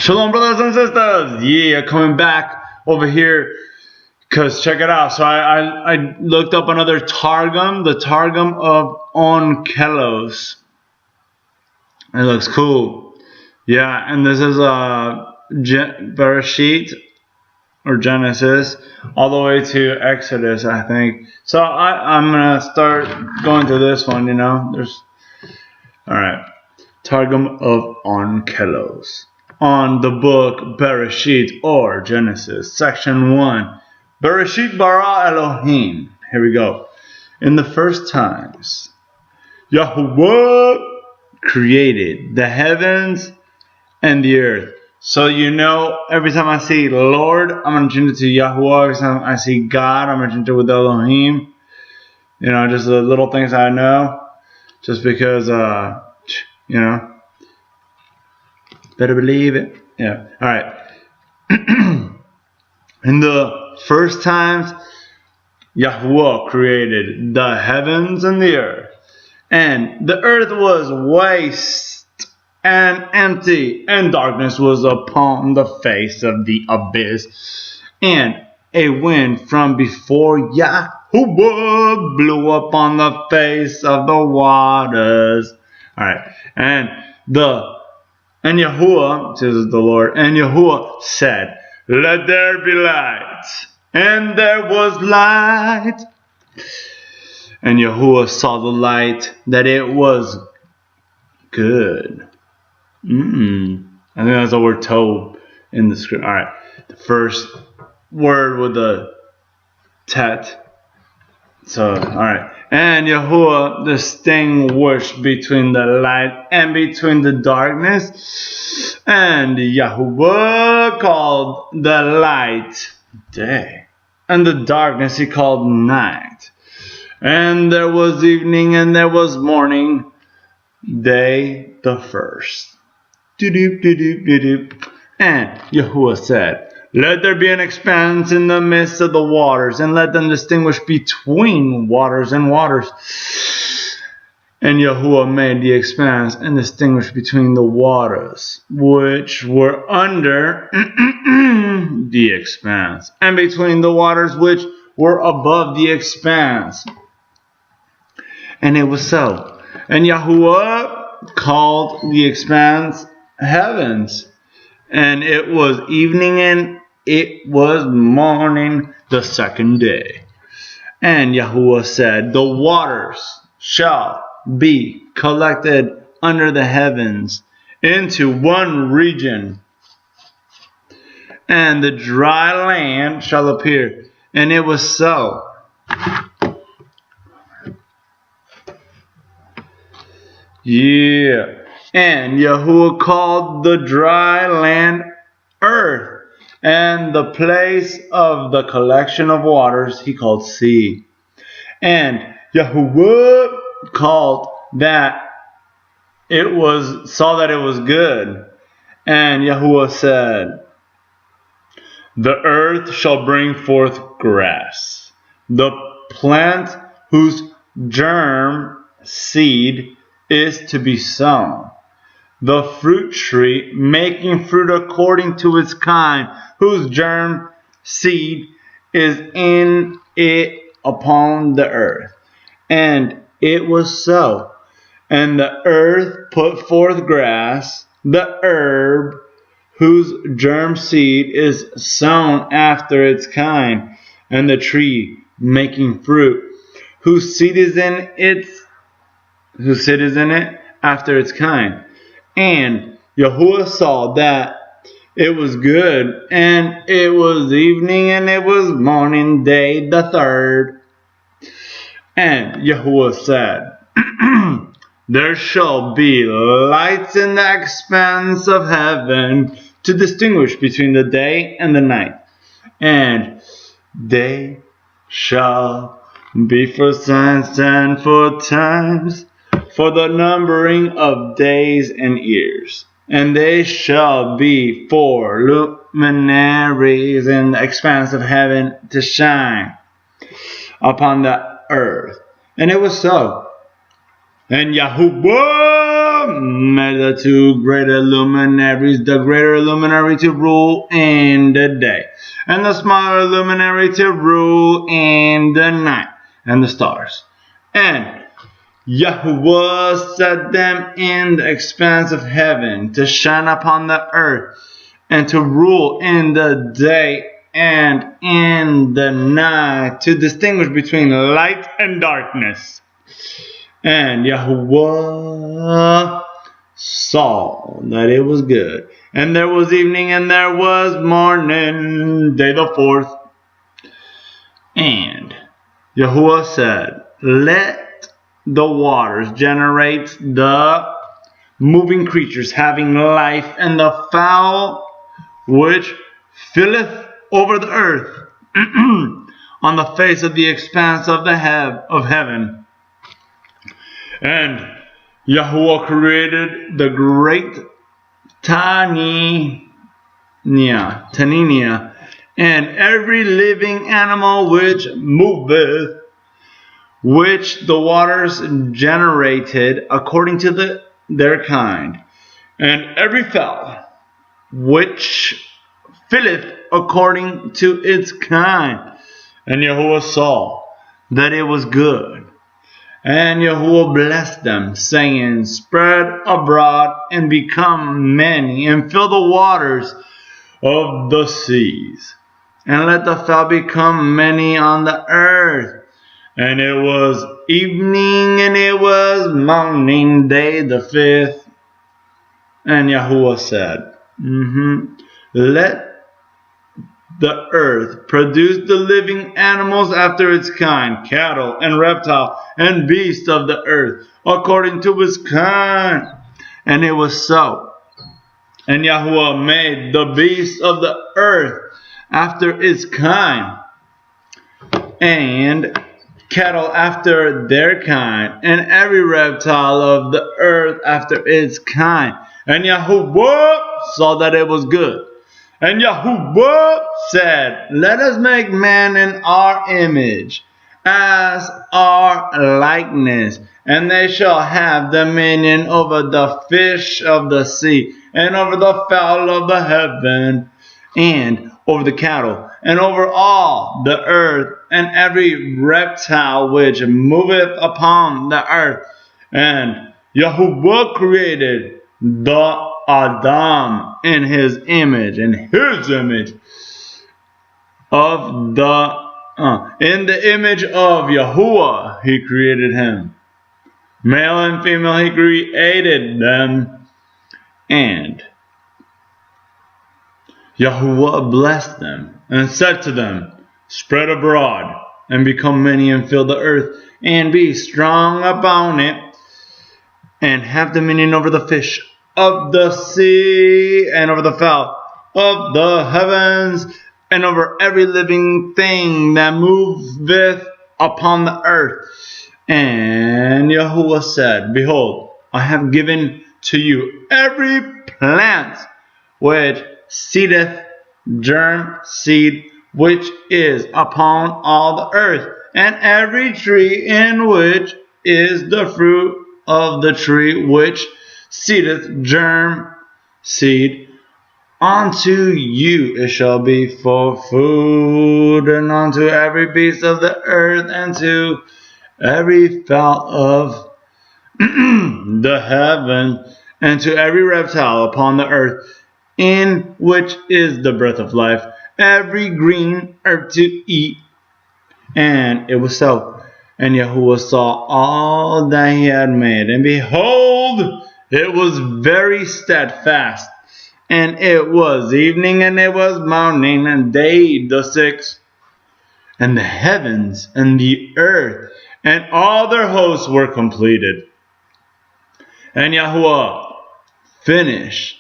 Shalom, brothers and sisters. Yeah, coming back over here because check it out. So I looked up another Targum, the Targum of Onkelos. It looks cool. Yeah, and this is Bereshit or Genesis all the way to Exodus, I think. So I'm gonna start going through this one. There's all right. Targum of Onkelos. On the book Bereshit or Genesis, section 1. Bereshit bara Elohim. Here we go. In the first times, Yahuwah created the heavens and the earth. So every time I see Lord, I'm going to change it to Yahuwah. Every time I see God, I'm going to change it with Elohim. Just the little things I know. Just because, better believe it. Yeah. All right. In the first times, Yahuwah created the heavens and the earth. And the earth was waste and empty, and darkness was upon the face of the abyss. And a wind from before Yahuwah blew upon the face of the waters. All right. And Yahuwah, says the Lord, and Yahuwah said, "Let there be light." And there was light. And Yahuwah saw the light, that it was good. I think that's the word tov in the script. All right. The first word with the tet. So, all right. And Yahuwah distinguished between the light and between the darkness. And Yahuwah called the light day, and the darkness he called night. And there was evening and there was morning, day the first. And Yahuwah said, "Let there be an expanse in the midst of the waters, and let them distinguish between waters and waters." And Yahuwah made the expanse and distinguished between the waters which were under the expanse, and between the waters which were above the expanse. And it was so. And Yahuwah called the expanse heavens. And it was evening and it was morning the second day. And Yahuwah said, "The waters shall be collected under the heavens into one region, and the dry land shall appear." And it was so. Yeah. And Yahuwah called the dry land earth, and the place of the collection of waters he called sea. And Yahuwah called that saw that it was good. And Yahuwah said, "The earth shall bring forth grass, the plant whose germ seed is to be sown, the fruit tree making fruit according to its kind, whose germ seed is in it upon the earth." And it was so. And the earth put forth grass, the herb whose germ seed is sown after its kind, and the tree making fruit, whose seed is in it after its kind. And Yahuwah saw that it was good, and it was evening and it was morning, day the third. And Yahuwah said, "There shall be lights in the expanse of heaven to distinguish between the day and the night. And they shall be for signs and for times, for the numbering of days and years. And they shall be for luminaries in the expanse of heaven to shine upon the earth." And it was so. And Yahuwah Yahuwah made the two greater luminaries, the greater luminary to rule in the day, and the smaller luminary to rule in the night, and the stars. And Yahuwah set them in the expanse of heaven to shine upon the earth, and to rule in the day and in the night, to distinguish between light and darkness. And Yahuwah saw that it was good. And there was evening and there was morning, day the fourth. And Yahuwah said, let the waters generate the moving creatures having life, and the fowl which filleth over the earth on the face of the expanse of the heaven. And Yahuwah created the great Taninia, and every living animal which moveth, which the waters generated according to their kind, and every fowl which filleth according to its kind. And Yahuwah saw that it was good. And Yahuwah blessed them, saying, spread abroad and become many, and fill the waters of the seas, and let the fowl become many on the earth. And it was evening and it was morning, day the fifth. And Yahuwah said, let the earth produce the living animals after its kind, cattle and reptile and beast of the earth according to its kind. And it was so. And Yahuwah made the beasts of the earth after its kind, and cattle after their kind, and every reptile of the earth after its kind. And Yahuwah saw that it was good. And Yahuwah said, let us make man in our image, as our likeness, and they shall have dominion over the fish of the sea, and over the fowl of the heaven, and over the cattle, and over all the earth, and every reptile which moveth upon the earth. And Yahuwah created the Adam in his image, in the image of Yahuwah he created him. Male and female he created them. And Yahuwah blessed them and said to them, spread abroad and become many, and fill the earth, and be strong upon it, and have dominion over the fish of the sea, and over the fowl of the heavens, and over every living thing that moveth upon the earth. And Yahuwah said, behold, I have given to you every plant which seedeth germ seed, which is upon all the earth, and every tree in which is the fruit of the tree which seedeth germ seed. Unto you it shall be for food, and unto every beast of the earth, and to every fowl of the heaven, and to every reptile upon the earth, in which is the breath of life, every green herb to eat. And it was so. And Yahuwah saw all that he had made, and behold, it was very steadfast. And it was evening and it was morning, and day the sixth. And the heavens and the earth and all their hosts were completed. And Yahuwah finished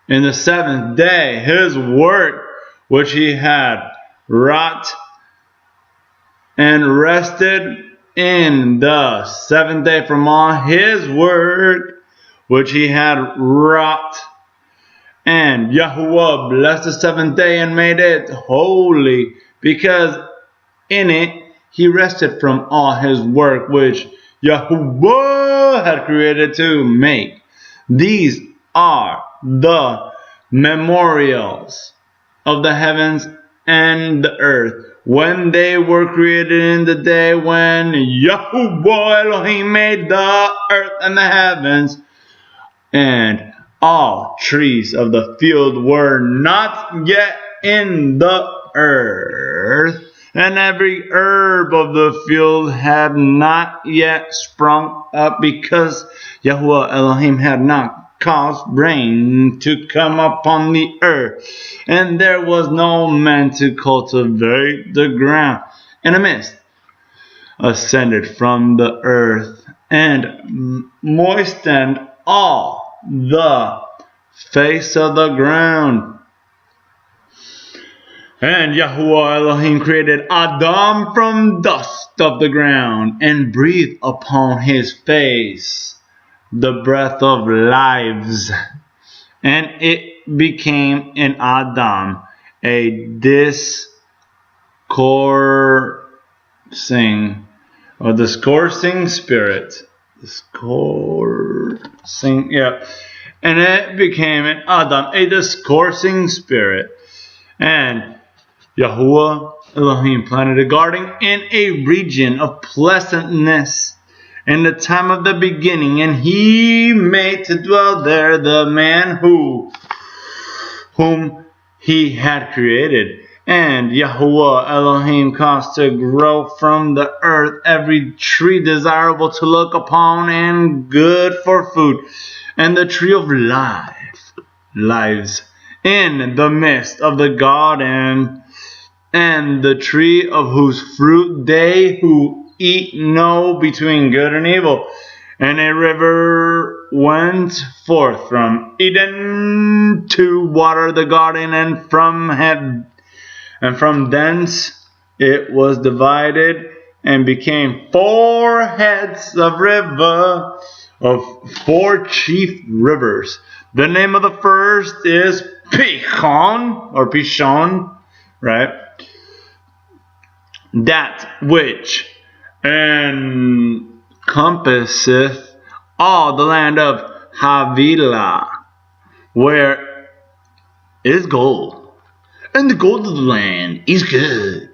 in the seventh day his work which he had wrought, and rested in the seventh day from all his work which he had wrought. And Yahuwah blessed the seventh day and made it holy, because in it he rested from all his work which Yahuwah had created to make. These are the memorials of the heavens and the earth, when they were created in the day when Yahuwah Elohim made the earth and the heavens. And all trees of the field were not yet in the earth, and every herb of the field had not yet sprung up, because Yahuwah Elohim had not caused rain to come upon the earth, and there was no man to cultivate the ground. And a mist ascended from the earth and moistened all the face of the ground. And Yahuwah Elohim created Adam from dust of the ground, and breathed upon his face the breath of lives. And it became in Adam a discoursing spirit. And it became in Adam a discoursing spirit. And Yahuwah Elohim planted a garden in a region of pleasantness in the time of the beginning, and he made to dwell there the man whom he had created. And Yahuwah Elohim caused to grow from the earth every tree desirable to look upon and good for food, and the tree of lives in the midst of the garden, and the tree of whose fruit they who eat know between good and evil. And a river went forth from Eden to water the garden, and from thence it was divided and became 4 heads of river, of 4 chief rivers. The name of the first is Pishon, right? That which encompasseth all the land of Havilah, where is gold, and the gold of the land is good.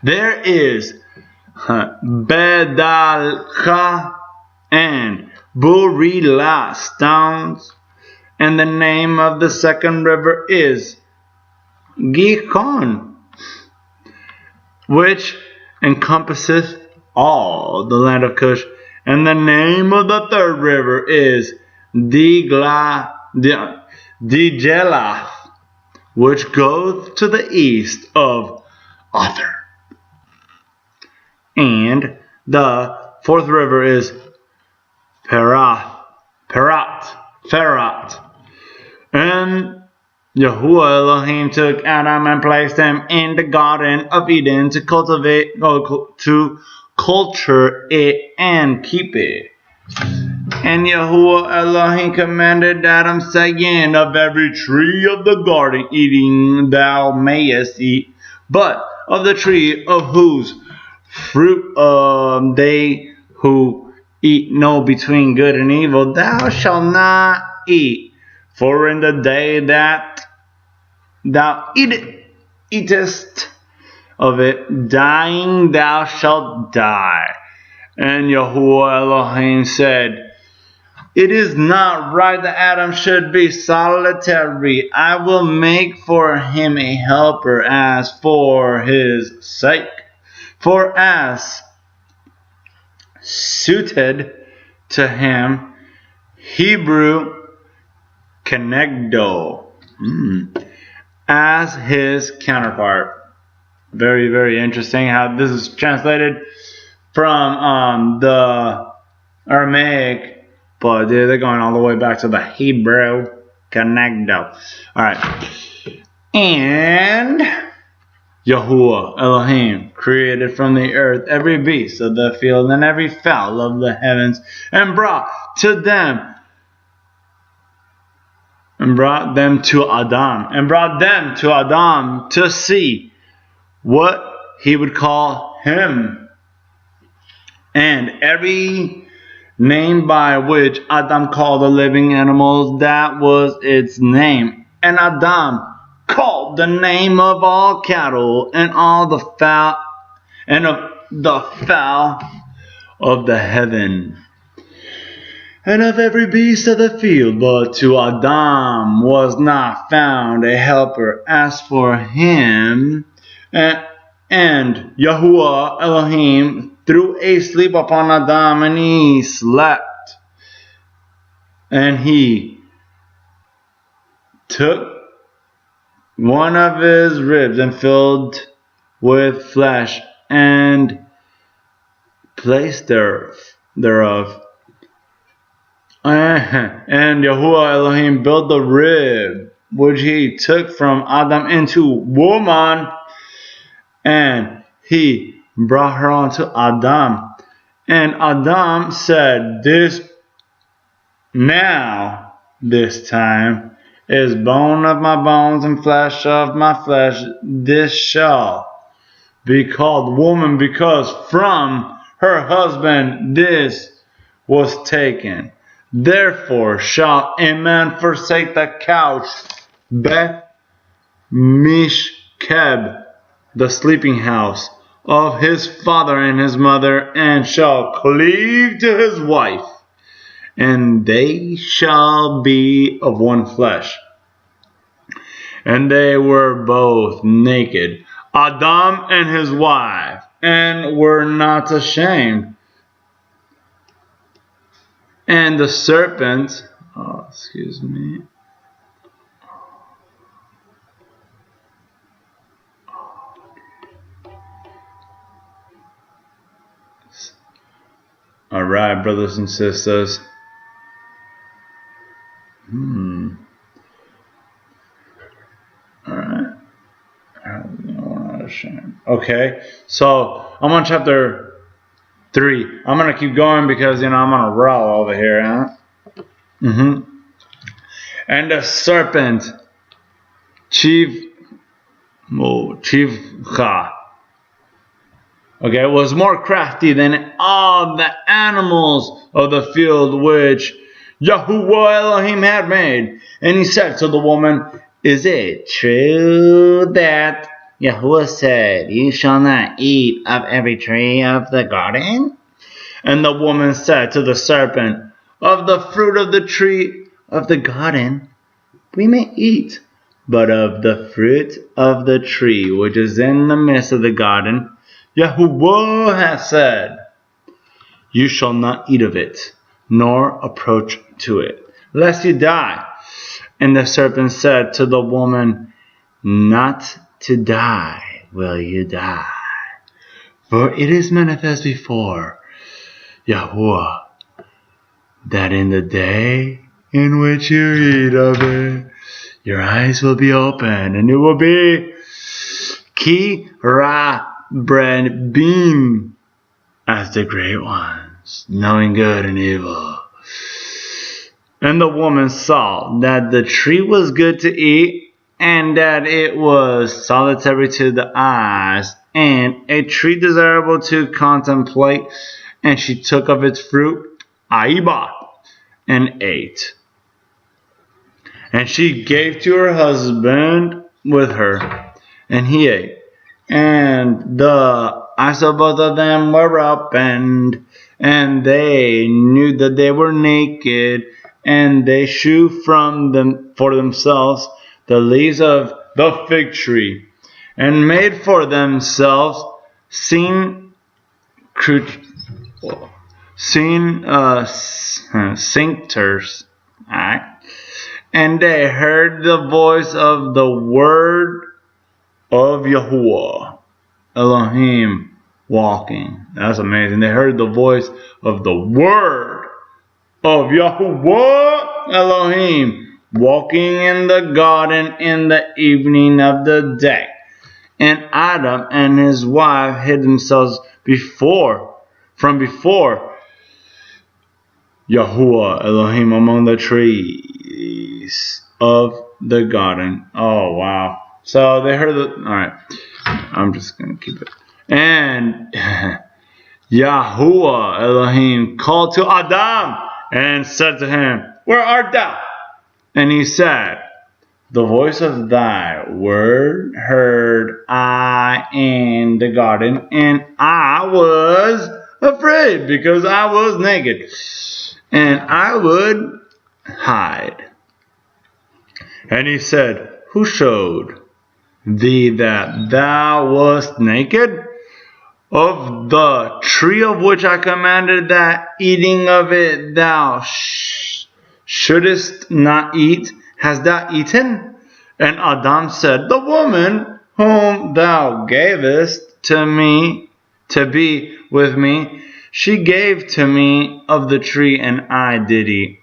There is Bedalcha and Burila stones, and the name of the second river is Gihon, which encompasseth all the land of Cush. And the name of the third river is Digelath, which goeth to the east of Othar. And the fourth river is Perat. And Yahuwah Elohim took Adam and placed him in the Garden of Eden to culture it and keep it. And Yahuwah Elohim commanded Adam, saying, of every tree of the garden eating thou mayest eat, but of the tree of whose fruit they who eat know between good and evil thou shalt not eat. For in the day that thou eatest of it, dying thou shalt die. And Yahuwah Elohim said, it is not right that Adam should be solitary. I will make for him a helper as for his sake. For as suited to him, Hebrew Kenegdo, as his counterpart. Very, very interesting how this is translated from the Aramaic, but they're going all the way back to the Hebrew Kenegdo. Alright. And Yahuwah Elohim created from the earth every beast of the field and every fowl of the heavens, and brought them to Adam to see what he would call him. And every name by which Adam called the living animals, that was its name. And Adam called the name of all cattle and all the fowl and of the fowl of the heaven and of every beast of the field. But to Adam was not found a helper as for him. And Yahuwah Elohim threw a sleep upon Adam, and he slept. And he took one of his ribs and filled with flesh and placed thereof. And Yahuwah Elohim built the rib which he took from Adam into woman, and he brought her unto Adam. And Adam said, This time is bone of my bones and flesh of my flesh. This shall be called woman, because from her husband this was taken. Therefore shall a man forsake the couch, Beth Mishkeb, the sleeping house of his father and his mother, and shall cleave to his wife, and they shall be of one flesh. And they were both naked, Adam and his wife, and were not ashamed. And the serpent, Alright, brothers and sisters. Alright. We're not ashamed. Okay, so I'm on chapter 3. I'm going to keep going because, I'm on a roll over here, huh? And the serpent, Chivcha, was more crafty than all the animals of the field which Yahuwah Elohim had made. And he said to the woman, Is it true that Yahuwah said, You shall not eat of every tree of the garden? And the woman said to the serpent, Of the fruit of the tree of the garden we may eat, but of the fruit of the tree which is in the midst of the garden, Yahuwah has said, You shall not eat of it, nor approach to it, lest you die. And the serpent said to the woman, Not to die will you die, for it is manifest before Yahuwah that in the day in which you eat of it, your eyes will be open, and it will be ki ra bread beam as the great ones, knowing good and evil. And the woman saw that the tree was good to eat, and that it was salutary to the eyes, and a tree desirable to contemplate. And she took of its fruit, aiba, and ate. And she gave to her husband with her, and he ate. And the eyes of both of them were opened, and they knew that they were naked, and they shewed for themselves the leaves of the fig tree, and made for themselves cincters. And they heard the voice of the word of Yahuwah Elohim walking. That's amazing. They heard the voice of the word of Yahuwah Elohim walking in the garden in the evening of the day. And Adam and his wife hid themselves from before Yahuwah Elohim among the trees of the garden. Oh, wow. So they heard Alright. I'm just going to keep it. And Yahuwah Elohim called to Adam and said to him, Where art thou? And he said, The voice of thy word heard I in the garden, and I was afraid because I was naked, and I would hide. And he said, Who showed thee that thou wast naked? Of the tree of which I commanded that eating of it thou shouldest not eat, hast thou eaten? And Adam said, The woman whom thou gavest to me to be with me, she gave to me of the tree, and I did eat.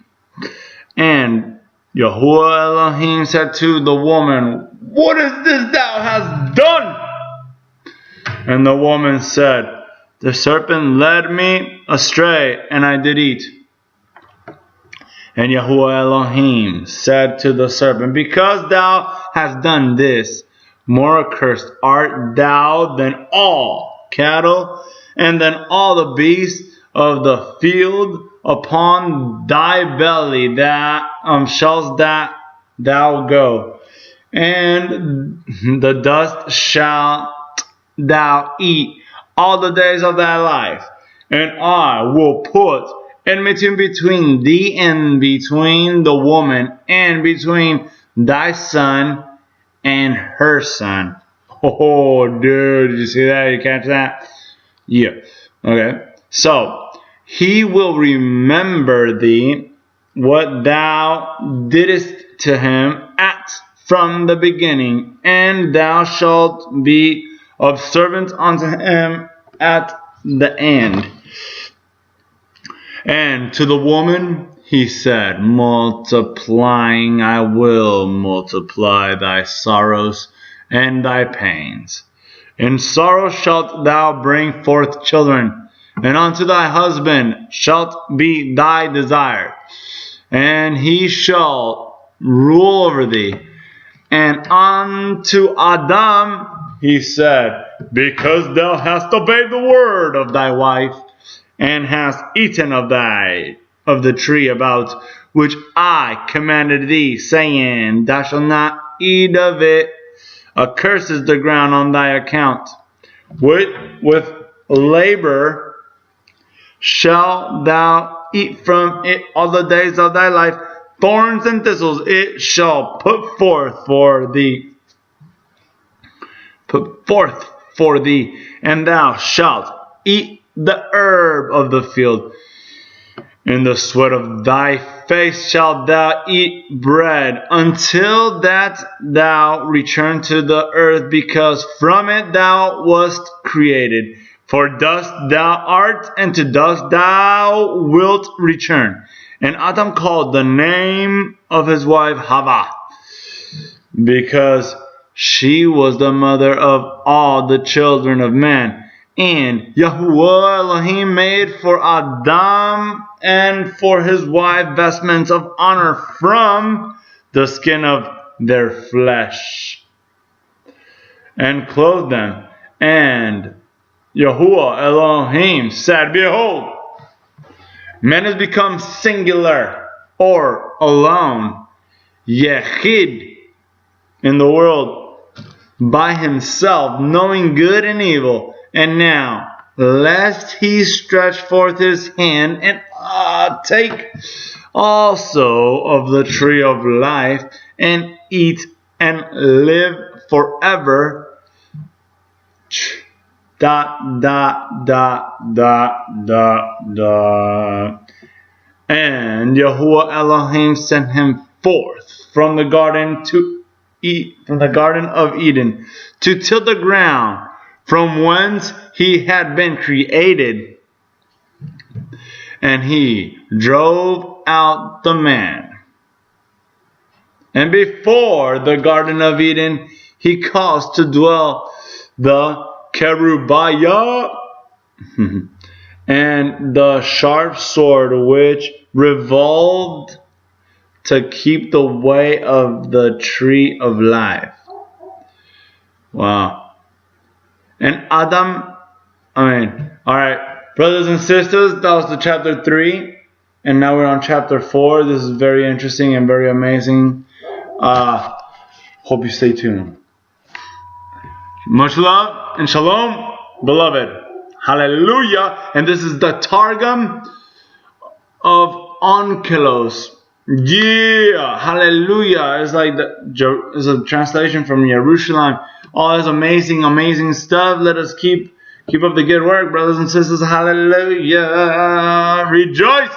And Yahuwah Elohim said to the woman, What is this thou hast done? And the woman said, The serpent led me astray, and I did eat. And Yahuwah Elohim said to the serpent, Because thou hast done this, more accursed art thou than all cattle, and than all the beasts of the field. Upon thy belly that shalt thou go, and the dust shalt thou eat all the days of thy life, and I will put enmity between thee and between the woman, and between thy son and her son. Oh, dude, did you see that? You catch that? Yeah. Okay. So, he will remember thee what thou didst to him from the beginning, and thou shalt be observant unto him at the end. And to the woman he said, Multiplying I will multiply thy sorrows and thy pains. In sorrow shalt thou bring forth children, and unto thy husband shalt be thy desire, and he shall rule over thee. And unto Adam he said, Because thou hast obeyed the word of thy wife, and hast eaten of the tree about which I commanded thee, saying, Thou shalt not eat of it. Accursed is the ground on thy account. With labor shalt thou eat from it all the days of thy life. Thorns and thistles it shall put forth for thee, and thou shalt eat the herb of the field. In the sweat of thy face shalt thou eat bread, until that thou return to the earth, because from it thou wast created. For dust thou art, and to dust thou wilt return. And Adam called the name of his wife Hava, because she was the mother of all the children of man. And Yahuwah Elohim made for Adam and for his wife vestments of honor from the skin of their flesh, and clothed them. And Yahuwah Elohim said, Behold, man has become singular, or alone, Yechid, in the world, by himself, knowing good and evil. And now, lest he stretch forth his hand and take also of the tree of life, and eat and live forever. And Yahuwah Elohim sent him forth from the garden of Eden, to till the ground from whence he had been created. And he drove out the man. And before the garden of Eden he caused to dwell the Cherubah and the sharp sword which revolved to keep the way of the tree of life. Wow. And alright. Brothers and sisters, that was the chapter 3. And now we're on chapter 4. This is very interesting and very amazing. Hope you stay tuned. Much love and shalom, beloved. Hallelujah. And this is the Targum of Onkelos. Yeah, hallelujah. It's like it's a translation from Jerusalem. All this amazing, amazing stuff. Let us keep up the good work, brothers and sisters. Hallelujah. Rejoice.